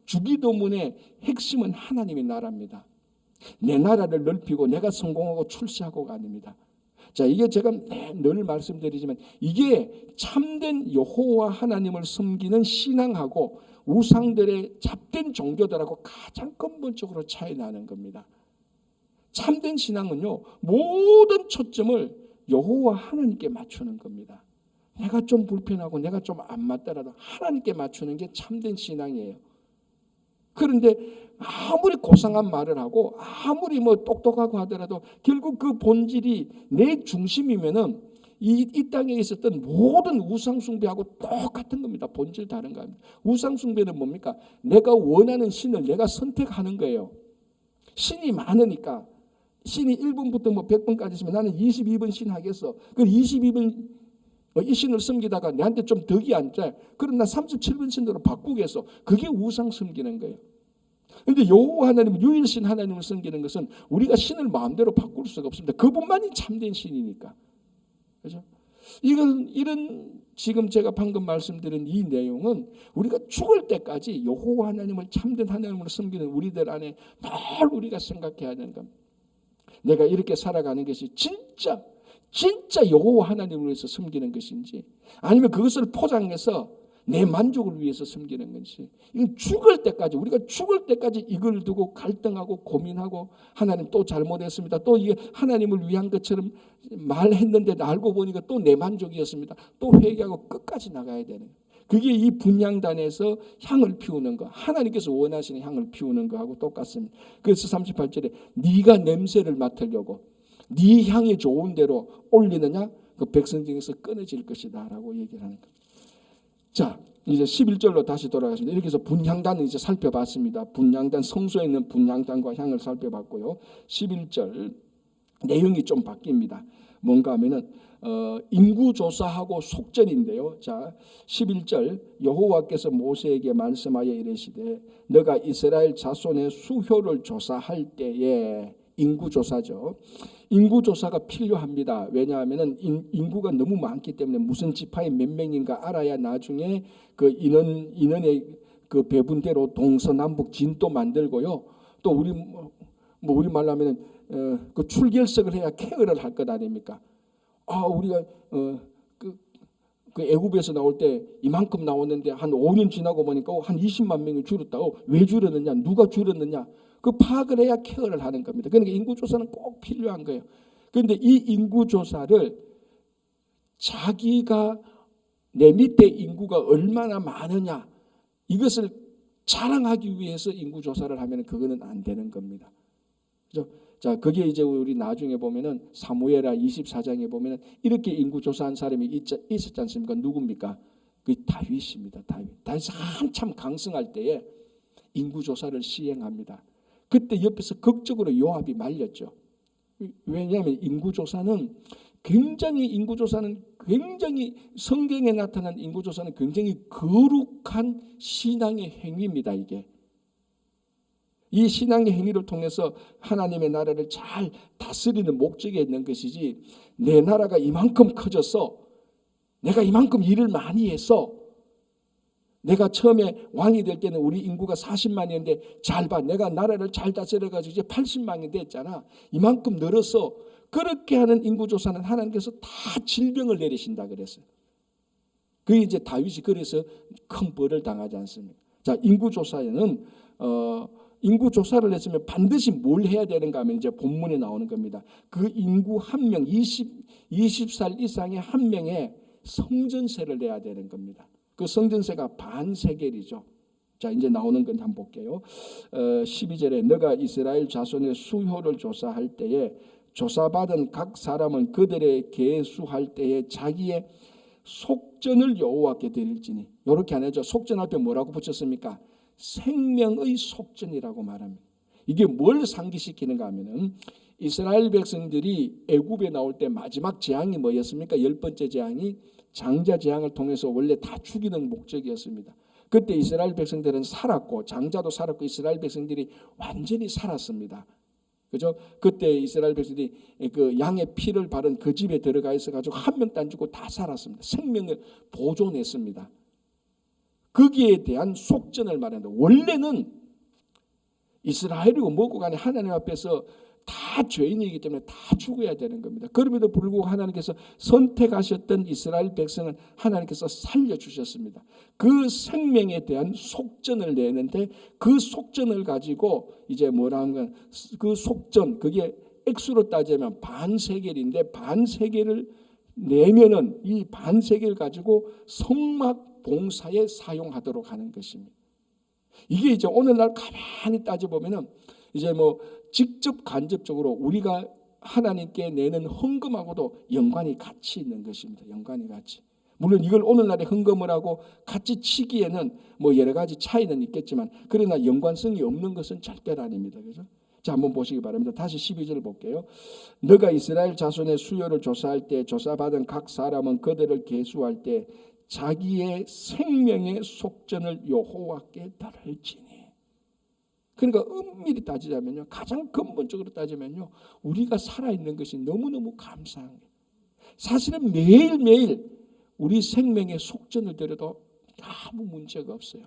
주기도문의 핵심은 하나님의 나라입니다. 내 나라를 넓히고 내가 성공하고 출세하고가 아닙니다. 자, 이게 제가 늘 말씀드리지만 이게 참된 여호와 하나님을 섬기는 신앙하고 우상들의 잡된 종교들하고 가장 근본적으로 차이 나는 겁니다. 참된 신앙은요, 모든 초점을 여호와 하나님께 맞추는 겁니다. 내가 좀 불편하고 내가 좀 안 맞더라도 하나님께 맞추는 게 참된 신앙이에요. 그런데 아무리 고상한 말을 하고 아무리 똑똑하고 하더라도 결국 그 본질이 내 중심이면은 이 땅에 있었던 모든 우상 숭배하고 똑같은 겁니다. 본질 다른 겁니다. 우상 숭배는 뭡니까? 내가 원하는 신을 내가 선택하는 거예요. 신이 많으니까 신이 1번부터 100번까지 있으면 나는 22번 신 하겠어. 그 22번 이 신을 섬기다가 내한테 좀 덕이 안 돼. 그럼 나 37번 신으로 바꾸겠어. 그게 우상 섬기는 거예요. 그런데 여호와 하나님, 유일신 하나님을 섬기는 것은 우리가 신을 마음대로 바꿀 수가 없습니다. 그분만이 참된 신이니까. 그렇죠? 이런 지금 제가 방금 말씀드린 이 내용은 우리가 죽을 때까지 여호와 하나님을 참된 하나님으로 섬기는 우리들 안에 늘 우리가 생각해야 되는 겁니다. 내가 이렇게 살아가는 것이 진짜 여호와 하나님을 위해서 섬기는 것인지, 아니면 그것을 포장해서 내 만족을 위해서 섬기는 것이, 이건 우리가 죽을 때까지 이걸 두고 갈등하고 고민하고, 하나님 또 잘못했습니다, 또 이게 하나님을 위한 것처럼 말했는데 알고 보니까 또 내 만족이었습니다, 또 회개하고 끝까지 나가야 되는, 그게 이 분향단에서 향을 피우는 거, 하나님께서 원하시는 향을 피우는 거하고 똑같습니다. 그래서 38절에 네가 냄새를 맡으려고 네 향이 좋은 대로 올리느냐? 그 백성 중에서 끊어질 것이다 라고 얘기를 하는 거예요. 자, 이제 11절로 다시 돌아가겠습니다. 이렇게 해서 분향단을 이제 살펴봤습니다. 분향단, 성소에 있는 분향단과 향을 살펴봤고요. 11절 내용이 좀 바뀝니다. 뭔가 하면은 인구조사하고 속전인데요. 자, 11절 여호와께서 모세에게 말씀하여 이르시되 너가 이스라엘 자손의 수효를 조사할 때에 인구조사죠. 인구조사가 필요합니다. 왜냐하면 인구가 너무 많기 때문에 무슨 지파에 몇 명인가 알아야 나중에 그 인원의 그 배분대로 동서남북 진도 만들고요. 또 우리 말로 하면 그 출결석을 해야 케어를 할 것 아닙니까? 우리가 그 애굽에서 나올 때 이만큼 나왔는데 한 5년 지나고 보니까 한 20만 명이 줄었다고. 왜 줄었느냐? 누가 줄었느냐? 그 파악을 해야 케어를 하는 겁니다. 그러니까 인구조사는 꼭 필요한 거예요. 그런데 이 인구조사를 자기가 내 밑에 인구가 얼마나 많으냐 이것을 자랑하기 위해서 인구조사를 하면 그거는 안 되는 겁니다. 그죠? 자, 그게 이제 우리 나중에 보면은 사무엘하 24장에 보면은 이렇게 인구조사한 사람이 있었지 않습니까? 누굽니까? 그 다윗입니다. 다윗이 한참 강성할 때에 인구조사를 시행합니다. 그때 옆에서 극적으로 요압이 말렸죠. 왜냐하면 인구조사는 굉장히 성경에 나타난 인구조사는 굉장히 거룩한 신앙의 행위입니다. 이게 이 신앙의 행위를 통해서 하나님의 나라를 잘 다스리는 목적이 있는 것이지, 내 나라가 이만큼 커졌어, 내가 이만큼 일을 많이 했어, 내가 처음에 왕이 될 때는 우리 인구가 40만이었는데 잘 봐, 내가 나라를 잘 다스려가지고 이제 80만이 됐잖아, 이만큼 늘었어. 그렇게 하는 인구조사는 하나님께서 다 질병을 내리신다 그랬어요. 그게 이제 다윗이 그래서 큰 벌을 당하지 않습니까? 자, 인구조사에는 인구조사를 했으면 반드시 뭘 해야 되는가 하면 이제 본문에 나오는 겁니다. 그 인구 한 명, 20살 이상의 한 명에 성전세를 내야 되는 겁니다. 그 성전세가 반세겔이죠. 자, 이제 나오는 건 한번 볼게요. 12절에 너가 이스라엘 자손의 수효를 조사할 때에 조사받은 각 사람은 그들의 계수할 때에 자기의 속전을 여호와께 드릴지니. 이렇게 안 하죠. 속전 앞에 뭐라고 붙였습니까? 생명의 속전이라고 말합니다. 이게 뭘 상기시키는가 하면은 이스라엘 백성들이 애굽에 나올 때 마지막 재앙이 뭐였습니까? 10번째 재앙이 장자 재앙을 통해서 원래 다 죽이는 목적이었습니다. 그때 이스라엘 백성들은 살았고, 장자도 살았고, 이스라엘 백성들이 완전히 살았습니다. 그죠? 그때 이스라엘 백성들이 그 양의 피를 바른 그 집에 들어가 있어가지고 한 명도 안 죽고 다 살았습니다. 생명을 보존했습니다. 거기에 대한 속전을 말합니다. 원래는 이스라엘이고 뭐고 간에 하나님 앞에서 다 죄인이기 때문에 다 죽어야 되는 겁니다. 그럼에도 불구하고 하나님께서 선택하셨던 이스라엘 백성은 하나님께서 살려주셨습니다. 그 생명에 대한 속전을 내는데, 그 속전을 가지고 이제 뭐라 하면 그 속전, 그게 액수로 따지면 반세겔인데, 반세겔을 내면은 이 반세겔 가지고 성막 봉사에 사용하도록 하는 것입니다. 이게 이제 오늘날 가만히 따져보면은 이제 뭐 직접 간접적으로 우리가 하나님께 내는 헌금하고도 연관이 같이 있는 것입니다. 연관이 같이. 물론 이걸 오늘날에 헌금을 하고 같이 치기에는 뭐 여러 가지 차이는 있겠지만, 그러나 연관성이 없는 것은 절대로 아닙니다. 그죠? 자, 한번 보시기 바랍니다. 다시 12절 볼게요. 너가 이스라엘 자손의 수요를 조사할 때 조사받은 각 사람은 그들을 계수할 때 자기의 생명의 속전을 여호와께 드릴지니. 그러니까 엄밀히 따지자면요, 가장 근본적으로 따지면요, 우리가 살아있는 것이 너무너무 감사한 거예요. 사실은 매일매일 우리 생명의 속전을 드려도 아무 문제가 없어요.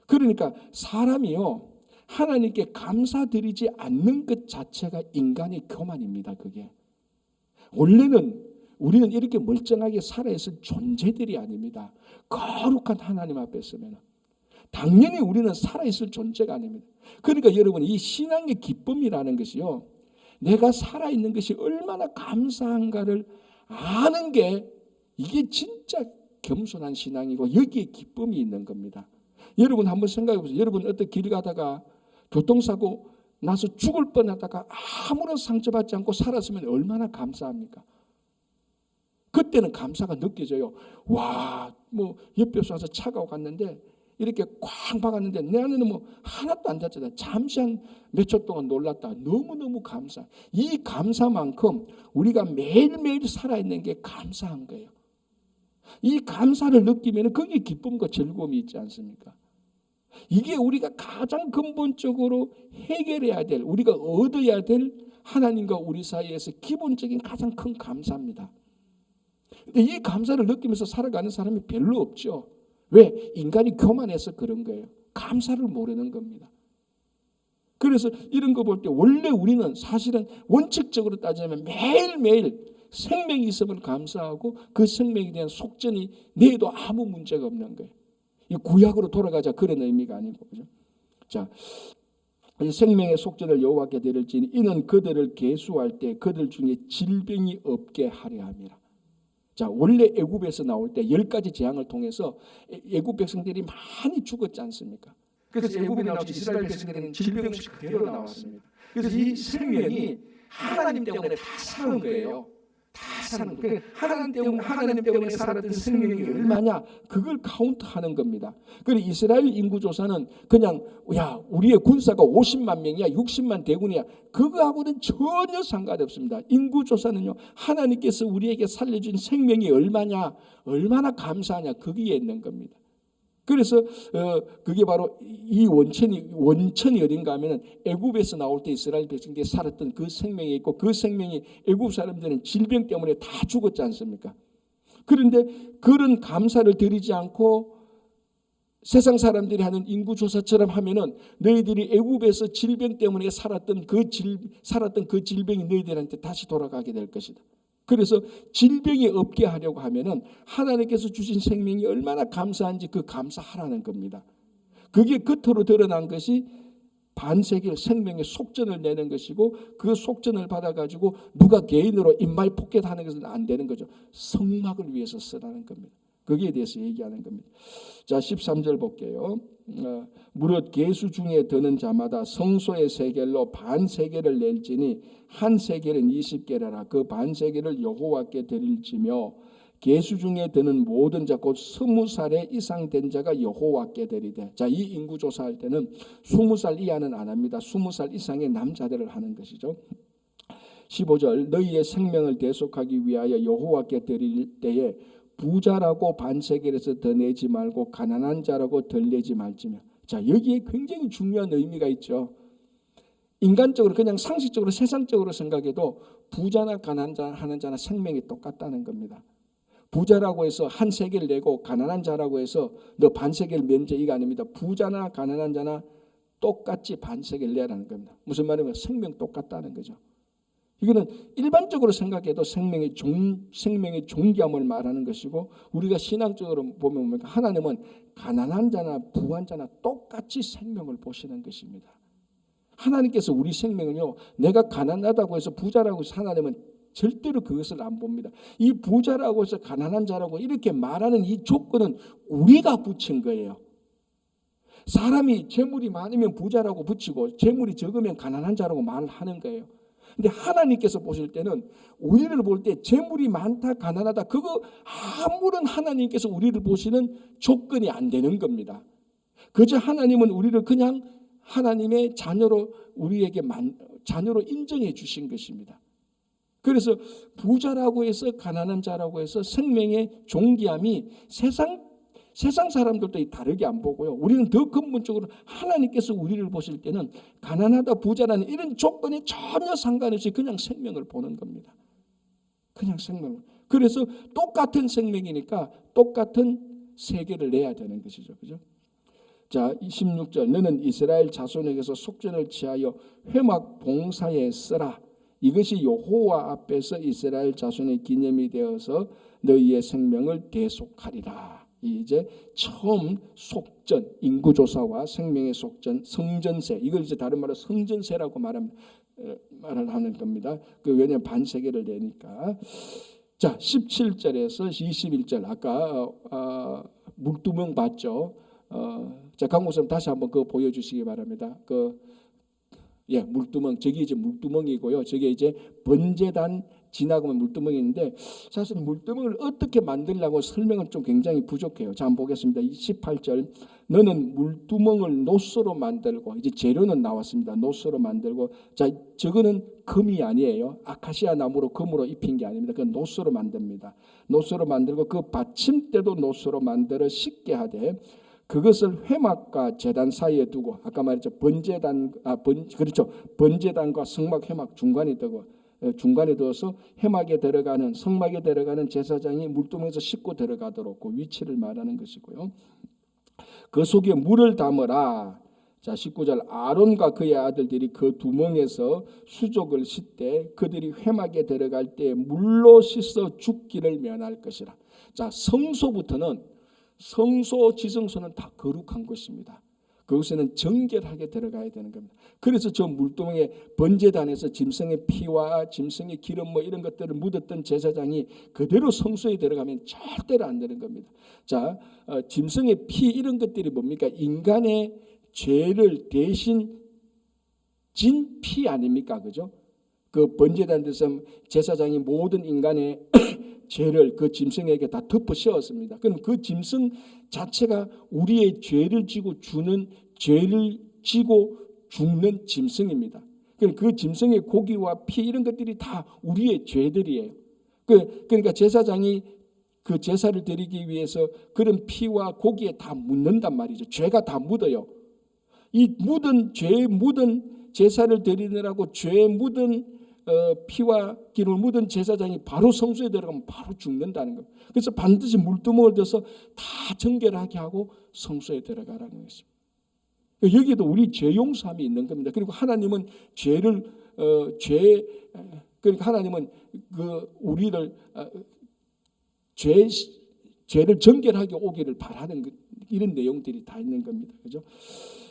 그러니까 사람이요, 하나님께 감사드리지 않는 것 자체가 인간의 교만입니다. 그게 원래는 우리는 이렇게 멀쩡하게 살아있을 존재들이 아닙니다. 거룩한 하나님 앞에 서면 당연히 우리는 살아있을 존재가 아닙니다. 그러니까 여러분, 이 신앙의 기쁨이라는 것이요, 내가 살아있는 것이 얼마나 감사한가를 아는 게, 이게 진짜 겸손한 신앙이고 여기에 기쁨이 있는 겁니다. 여러분 한번 생각해 보세요. 여러분 어떤 길 가다가 교통사고 나서 죽을 뻔하다가 아무런 상처받지 않고 살았으면 얼마나 감사합니까? 그때는 감사가 느껴져요. 와, 뭐 옆에서 와서 차가 갔는데 이렇게 쾅 박았는데 내 안에는 뭐 하나도 안 닿잖아. 잠시 한 몇 초 동안 놀랐다. 너무너무 감사. 이 감사만큼 우리가 매일매일 살아있는 게 감사한 거예요. 이 감사를 느끼면 거기에 기쁨과 즐거움이 있지 않습니까? 이게 우리가 가장 근본적으로 해결해야 될, 우리가 얻어야 될 하나님과 우리 사이에서 기본적인 가장 큰 감사입니다. 근데 이 감사를 느끼면서 살아가는 사람이 별로 없죠. 왜? 인간이 교만해서 그런 거예요. 감사를 모르는 겁니다. 그래서 이런 거 볼 때 원래 우리는 사실은 원칙적으로 따지면 매일매일 생명이 있음을 감사하고 그 생명에 대한 속전이 내도 아무 문제가 없는 거예요. 이 구약으로 돌아가자 그런 의미가 아니고, 그죠? 자, 이 생명의 속전을 여호와께 드릴지니 이는 그들을 계수할 때 그들 중에 질병이 없게 하려 함이라. 자, 원래 애굽에서 나올 때 10가지 재앙을 통해서 애굽 백성들이 많이 죽었지 않습니까? 그래서 애굽에 나온 이스라엘 백성들은 질병 없이 그대로 나왔습니다. 그래서 이 생명이 하나님 때문에 다 사는 거예요. 다 사는 거예요. 하나님 때문에 살았던 생명이 얼마냐? 그걸 카운트하는 겁니다. 그리고 이스라엘 인구 조사는 그냥 우리의 군사가 50만 명이야, 60만 대군이야. 그거하고는 전혀 상관없습니다. 인구 조사는요, 하나님께서 우리에게 살려준 생명이 얼마냐, 얼마나 감사하냐, 거기에 있는 겁니다. 그래서 그게 바로 이 원천이 어딘가 하면은 애굽에서 나올 때 이스라엘 백성들이 살았던 그 생명이 있고, 그 생명이 애굽 사람들은 질병 때문에 다 죽었지 않습니까? 그런데 그런 감사를 드리지 않고 세상 사람들이 하는 인구조사처럼 하면은 너희들이 애굽에서 질병 때문에 살았던 그 질병이 너희들한테 다시 돌아가게 될 것이다. 그래서 질병이 없게 하려고 하면은 하나님께서 주신 생명이 얼마나 감사한지 그 감사하라는 겁니다. 그게 겉으로 드러난 것이 반세기를 생명의 속전을 내는 것이고, 그 속전을 받아가지고 누가 개인으로 인마이 포켓하는 것은 안 되는 거죠. 성막을 위해서 쓰라는 겁니다. 거기에 대해서 얘기하는 겁니다. 자, 13절 볼게요. 무릇 계수 중에 드는 자마다 성소의 세겔로 반세겔을 낼지니 한 세겔은 20개라라. 그 반세겔을 여호와께 드릴지며 계수 중에 드는 모든 자 곧 20살의 이상 된 자가 여호와께 드리되. 자, 이 인구 조사할 때는 20살 이하는 안 합니다. 20살 이상의 남자들을 하는 것이죠. 15절 너희의 생명을 대속하기 위하여 여호와께 드릴 때에 부자라고 반세겔에서 더 내지 말고 가난한 자라고 덜 내지 말지며. 자, 여기에 굉장히 중요한 의미가 있죠. 인간적으로 그냥 상식적으로 세상적으로 생각해도 부자나 가난한 자 하는 자나 생명이 똑같다는 겁니다. 부자라고 해서 한 세겔 내고 가난한 자라고 해서 너 반세겔 면제, 이거 아닙니다. 부자나 가난한 자나 똑같이 반세겔 내라는 겁니다. 무슨 말이냐면 생명 똑같다는 거죠. 이거는 일반적으로 생각해도 생명의 존귀함을 말하는 것이고, 우리가 신앙적으로 보면 하나님은 가난한 자나 부한 자나 똑같이 생명을 보시는 것입니다. 하나님께서 우리 생명을요, 내가 가난하다고 해서 부자라고 해서 하나님은 절대로 그것을 안 봅니다. 이 부자라고 해서 가난한 자라고 이렇게 말하는 이 조건은 우리가 붙인 거예요. 사람이 재물이 많으면 부자라고 붙이고 재물이 적으면 가난한 자라고 말하는 거예요. 근데 하나님께서 보실 때는 우리를 볼 때 재물이 많다 가난하다 그거 아무런 하나님께서 우리를 보시는 조건이 안 되는 겁니다. 그저 하나님은 우리를 그냥 하나님의 자녀로 우리에게 자녀로 인정해 주신 것입니다. 그래서 부자라고 해서 가난한 자라고 해서 생명의 존귀함이 세상 사람들도 다르게 안 보고요. 우리는 더 근본적으로 하나님께서 우리를 보실 때는 가난하다 부자라는 이런 조건에 전혀 상관없이 그냥 생명을 보는 겁니다. 그냥 생명을. 그래서 똑같은 생명이니까 똑같은 세계를 내야 되는 것이죠. 그죠? 자, 26절 너는 이스라엘 자손에게서 속전을 취하여 회막 봉사에 쓰라. 이것이 여호와 앞에서 이스라엘 자손의 기념이 되어서 너희의 생명을 대속하리라. 이제 처음 속전, 인구조사와 생명의 속전, 성전세, 이걸 이제 다른 말로 성전세라고 말을 하는 겁니다. 왜냐하면 반세계를 내니까. 자, 17절에서 21절 아까 물두멍 봤죠. 자, 강목사님 다시 한번 그거 보여주시기 바랍니다. 예, 물두멍. 저기 이제 물두멍이고요. 저게 이제 번제단 지나가면 물두멍인데 사실 물두멍을 어떻게 만들려고 설명은 좀 굉장히 부족해요. 자, 한번 보겠습니다. 18절. 너는 물두멍을 노소로 만들고, 이제 재료는 나왔습니다. 노소로 만들고. 자, 저거는 금이 아니에요. 아카시아 나무로 금으로 입힌 게 아닙니다. 그건 노소로 만듭니다. 노소로 만들고 그 받침대도 노소로 만들어 씻게 하되 그것을 회막과 제단 사이에 두고, 아까 말했죠. 번제단과 성막 회막 중간에 두어서 회막에 들어가는, 성막에 들어가는 제사장이 물두멍에서 씻고 들어가도록 그 위치를 말하는 것이고요. 그 속에 물을 담으라. 자, 19절. 아론과 그의 아들들이 그 두멍에서 수족을 씻되 그들이 회막에 들어갈 때 물로 씻어 죽기를 면할 것이라. 자, 성소 지성소는 다 거룩한 것입니다. 그것에는 정결하게 들어가야 되는 겁니다. 그래서 저 물두멍에 번제단에서 짐승의 피와 짐승의 기름 이런 것들을 묻었던 제사장이 그대로 성소에 들어가면 절대로 안 되는 겁니다. 자, 짐승의 피 이런 것들이 뭡니까? 인간의 죄를 대신 진 피 아닙니까? 그죠? 그 번제단에서 제사장이 모든 인간의 죄를 그 짐승에게 다 덮어 씌웠습니다. 그럼 그 짐승 자체가 우리의 죄를 지고 죽는 짐승입니다. 그 짐승의 고기와 피 이런 것들이 다 우리의 죄들이에요. 그러니까 제사장이 그 제사를 드리기 위해서 그런 피와 고기에 다 묻는단 말이죠. 죄가 다 묻어요. 이 죄 묻은 제사를 드리느라고 죄 묻은 피와 기름을 묻은 제사장이 바로 성소에 들어가면 바로 죽는다는 겁니다. 그래서 반드시 물두멍을 들어서 다 정결하게 하고 성소에 들어가라는 것입니다. 여기에도 우리 죄 용서함이 있는 겁니다. 그리고 하나님은 그러니까 하나님은 우리를 죄를 정결하게 오기를 바라는 이런 내용들이 다 있는 겁니다. 그죠?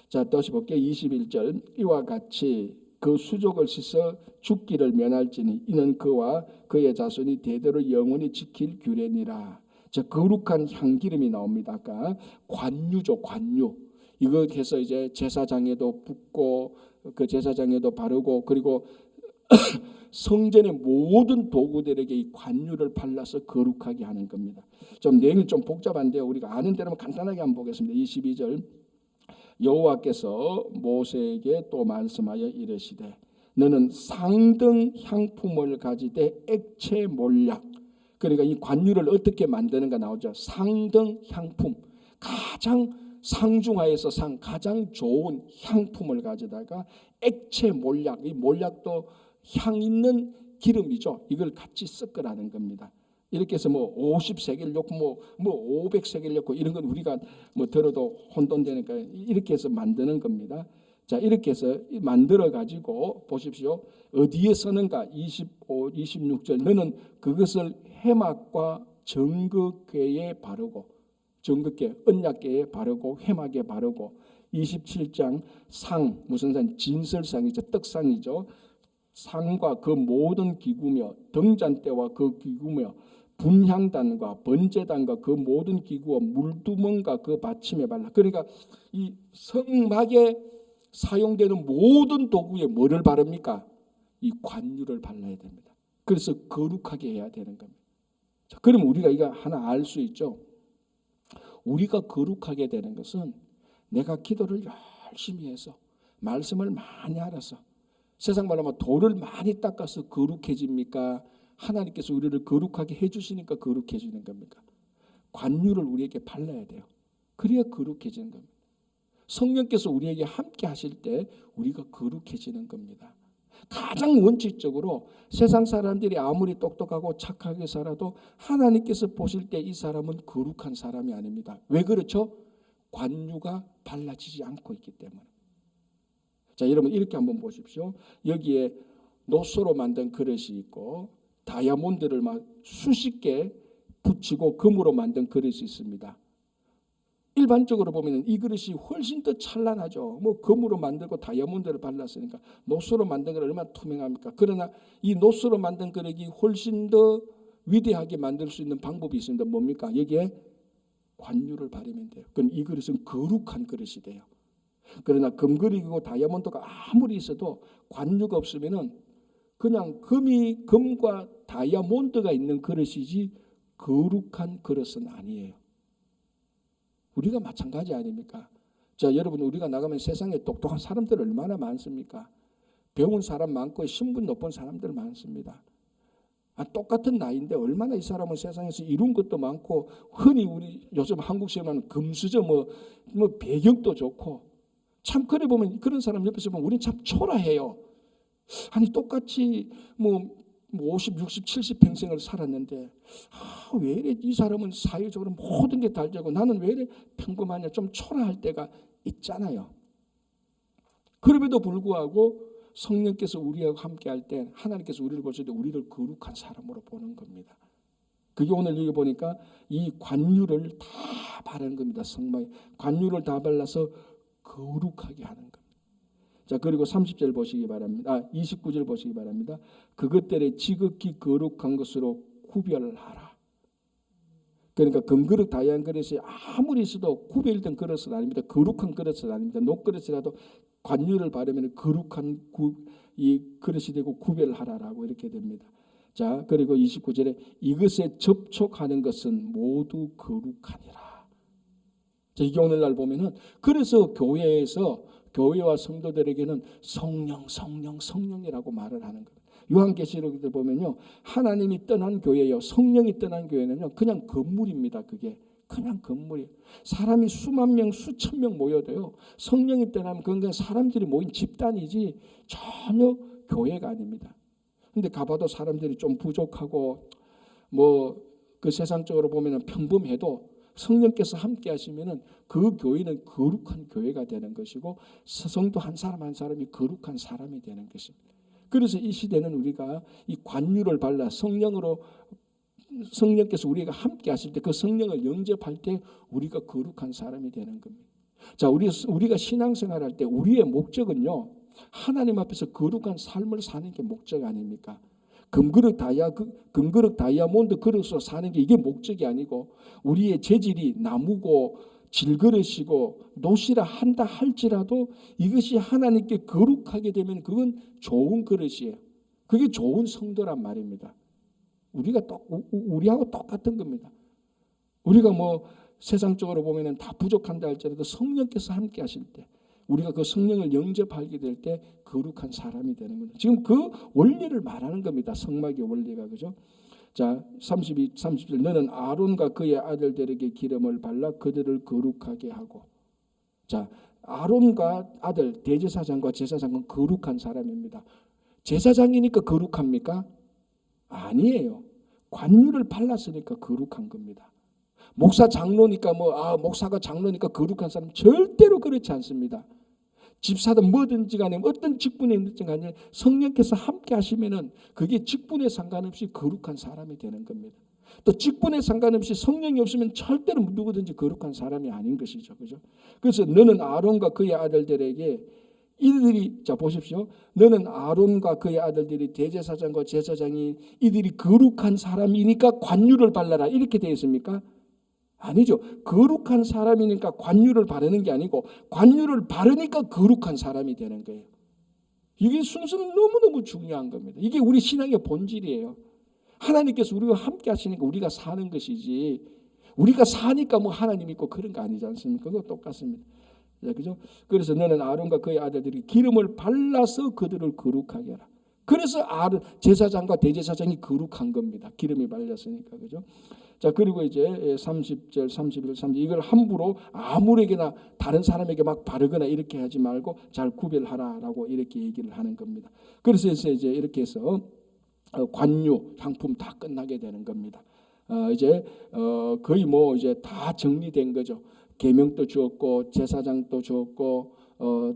자, 다시 볼게요. 21절. 이와 같이 그 수족을 씻어 죽기를 면할지니 이는 그와 그의 자손이 대대로 영원히 지킬 규례니라. 저 거룩한 향기름이 나옵니다. 아까 관유죠, 관유. 이거 해서 이제 제사장에도 붓고 그 제사장에도 바르고, 그리고 성전의 모든 도구들에게 이 관유를 발라서 거룩하게 하는 겁니다. 좀 내용이 좀 복잡한데요. 우리가 아는 대로만 간단하게 한번 보겠습니다. 22절. 여호와께서 모세에게 또 말씀하여 이르시되 너는 상등 향품을 가지되 액체 몰약. 그러니까 이 관유를 어떻게 만드는가 나오죠. 상등 향품, 가장 상중하에서 가장 좋은 향품을 가져다가 액체 몰약, 이 몰약도 향 있는 기름이죠. 이걸 같이 섞으라는 겁니다. 이렇게 해서 50세겔 넣고 500세겔 넣고 이런 건 우리가 들어도 혼돈되니까 이렇게 해서 만드는 겁니다. 자, 이렇게 해서 만들어 가지고 보십시오. 어디에 쓰는가? 26절. 너는 그것을 회막과 정극궤에 바르고, 정극궤 언약궤에 바르고 회막에 바르고. 27장 상, 무슨 상? 진설상이죠. 떡상이죠. 상과 그 모든 기구며 등잔대와 그 기구며 분향단과 번제단과 그 모든 기구와 물두멍과 그 받침에 발라. 그러니까 이 성막에 사용되는 모든 도구에 뭐를 바릅니까? 이 관유를 발라야 됩니다. 그래서 거룩하게 해야 되는 겁니다. 자, 그럼 우리가 이거 하나 알 수 있죠. 우리가 거룩하게 되는 것은 내가 기도를 열심히 해서 말씀을 많이 알아서 세상 말로 하면 돌을 많이 닦아서 거룩해집니까? 하나님께서 우리를 거룩하게 해주시니까 거룩해지는 겁니까? 관유를 우리에게 발라야 돼요. 그래야 거룩해지는 겁니다. 성령께서 우리에게 함께 하실 때 우리가 거룩해지는 겁니다. 가장 원칙적으로 세상 사람들이 아무리 똑똑하고 착하게 살아도 하나님께서 보실 때 이 사람은 거룩한 사람이 아닙니다. 왜 그렇죠? 관유가 발라지지 않고 있기 때문에. 자, 여러분 이렇게 한번 보십시오. 여기에 노소로 만든 그릇이 있고 다이아몬드를 막 수십 개 붙이고 금으로 만든 그릇이 있습니다. 일반적으로 보면 이 그릇이 훨씬 더 찬란하죠. 금으로 만들고 다이아몬드를 발랐으니까 노소로 만든 건 얼마나 투명합니까? 그러나 이 노소로 만든 그릇이 훨씬 더 위대하게 만들 수 있는 방법이 있습니다. 뭡니까? 여기에 관유를 바르면 돼요. 그럼 이 그릇은 거룩한 그릇이 돼요. 그러나 금그릇이고 다이아몬드가 아무리 있어도 관유가 없으면은 그냥 금과 다이아몬드가 있는 그릇이지 거룩한 그릇은 아니에요. 우리가 마찬가지 아닙니까? 자, 여러분, 우리가 나가면 세상에 똑똑한 사람들 얼마나 많습니까? 배운 사람 많고 신분 높은 사람들 많습니다. 똑같은 나이인데 얼마나 이 사람은 세상에서 이룬 것도 많고, 흔히 우리 요즘 한국식으로 하는 금수저 뭐 배경도 좋고, 참 그래 보면 그런 사람 옆에서 보면 우리는 참 초라해요. 아니 똑같이 뭐 50, 60, 70 평생을 살았는데 왜 이래 이 사람은 사회적으로 모든 게 잘 되고 나는 왜 이래 평범하냐, 좀 초라할 때가 있잖아요. 그럼에도 불구하고 성령께서 우리하고 함께할 때 하나님께서 우리를 보실 때 우리를 거룩한 사람으로 보는 겁니다. 그게 오늘 여기 보니까 이 관유를 다 바르는 겁니다. 성막에 관유를 다 발라서 거룩하게 하는 겁니다. 자, 그리고 30절 보시기 바랍니다. 29절 보시기 바랍니다. 그것들의 지극히 거룩한 것으로 구별하라. 그러니까 금그릇 다이아 그릇이 아무리 있어도 구별된 그릇은 아닙니다. 거룩한 그릇은 아닙니다. 녹그릇이라도 관유를 바르면 거룩한 이 그릇이 되고 구별하라라고 이렇게 됩니다. 자, 그리고 29절에 이것에 접촉하는 것은 모두 거룩하니라. 자, 이게 오늘날 보면은 그래서 교회와 성도들에게는 성령이라고 말을 하는 거예요. 요한계시록에 보면요, 하나님이 떠난 교회요, 성령이 떠난 교회는요, 그냥 건물입니다. 그게 그냥 건물이에요. 사람이 수만 명, 수천 명 모여도요, 성령이 떠나면 그건 그냥 사람들이 모인 집단이지 전혀 교회가 아닙니다. 근데 가봐도 사람들이 좀 부족하고 그 세상적으로 보면은 평범해도 성령께서 함께 하시면은 그 교회는 거룩한 교회가 되는 것이고 성도 한 사람 한 사람이 거룩한 사람이 되는 것입니다. 그래서 이 시대는 우리가 이 관유를 발라 성령께서 우리가 함께 하실 때 그 성령을 영접할 때 우리가 거룩한 사람이 되는 겁니다. 자, 우리가 신앙생활할 때 우리의 목적은요, 하나님 앞에서 거룩한 삶을 사는 게 목적 아닙니까? 금그릇 다이아몬드 그릇으로 사는 게 이게 목적이 아니고, 우리의 재질이 나무고 질그릇이고 노시라 한다 할지라도 이것이 하나님께 거룩하게 되면 그건 좋은 그릇이에요. 그게 좋은 성도란 말입니다. 우리하고 똑같은 겁니다. 우리가 세상적으로 보면은 다 부족한다 할지라도 성령께서 함께 하실 때, 우리가 그 성령을 영접하게 될 때 거룩한 사람이 되는 겁니다. 지금 그 원리를 말하는 겁니다. 성막의 원리가, 그죠? 자, 30절 너는 아론과 그의 아들들에게 기름을 발라 그들을 거룩하게 하고. 자, 아론과 아들 대제사장과 제사장은 거룩한 사람입니다. 제사장이니까 거룩합니까? 아니에요. 관유를 발랐으니까 거룩한 겁니다. 목사 장로니까 목사가 장로니까 거룩한 사람, 절대로 그렇지 않습니다. 집사든 뭐든지 간에 어떤 직분에 있는지 간에 성령께서 함께 하시면은 그게 직분에 상관없이 거룩한 사람이 되는 겁니다. 또 직분에 상관없이 성령이 없으면 절대로 누구든지 거룩한 사람이 아닌 것이죠. 그죠? 그래서 너는 아론과 그의 아들들에게 자 보십시오. 너는 아론과 그의 아들들이 대제사장과 제사장이 이들이 거룩한 사람이니까 관유를 발라라 이렇게 되어 있습니까? 아니죠. 거룩한 사람이니까 관유를 바르는 게 아니고 관유를 바르니까 거룩한 사람이 되는 거예요. 이게 순서는 너무너무 중요한 겁니다. 이게 우리 신앙의 본질이에요. 하나님께서 우리와 함께 하시니까 우리가 사는 것이지, 우리가 사니까 하나님 있고 그런 거 아니지 않습니까? 그거 똑같습니다. 그죠? 그래서 너는 아론과 그의 아들들이 기름을 발라서 그들을 거룩하게 하라. 그래서 제사장과 대제사장이 거룩한 겁니다. 기름이 발렸으니까. 그죠? 자, 그리고 이제 30절, 31절, 30절 이걸 함부로 아무에게나 다른 사람에게 막 바르거나 이렇게 하지 말고 잘 구별하라라고 이렇게 얘기를 하는 겁니다. 그래서 이제 이렇게 해서 관유, 향품 다 끝나게 되는 겁니다. 이제 거의 이제 다 정리된 거죠. 계명도 주었고 제사장도 주었고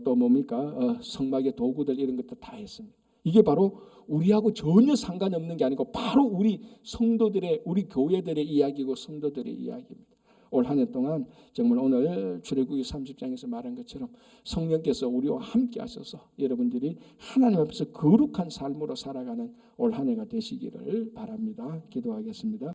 또 뭡니까? 성막의 도구들 이런 것도 다 했습니다. 이게 바로 우리하고 전혀 상관없는 게 아니고 바로 우리 성도들의, 우리 교회들의 이야기고 성도들의 이야기입니다. 올 한 해 동안 정말 오늘 출애굽기 30장에서 말한 것처럼 성령께서 우리와 함께 하셔서 여러분들이 하나님 앞에서 거룩한 삶으로 살아가는 올 한 해가 되시기를 바랍니다. 기도하겠습니다.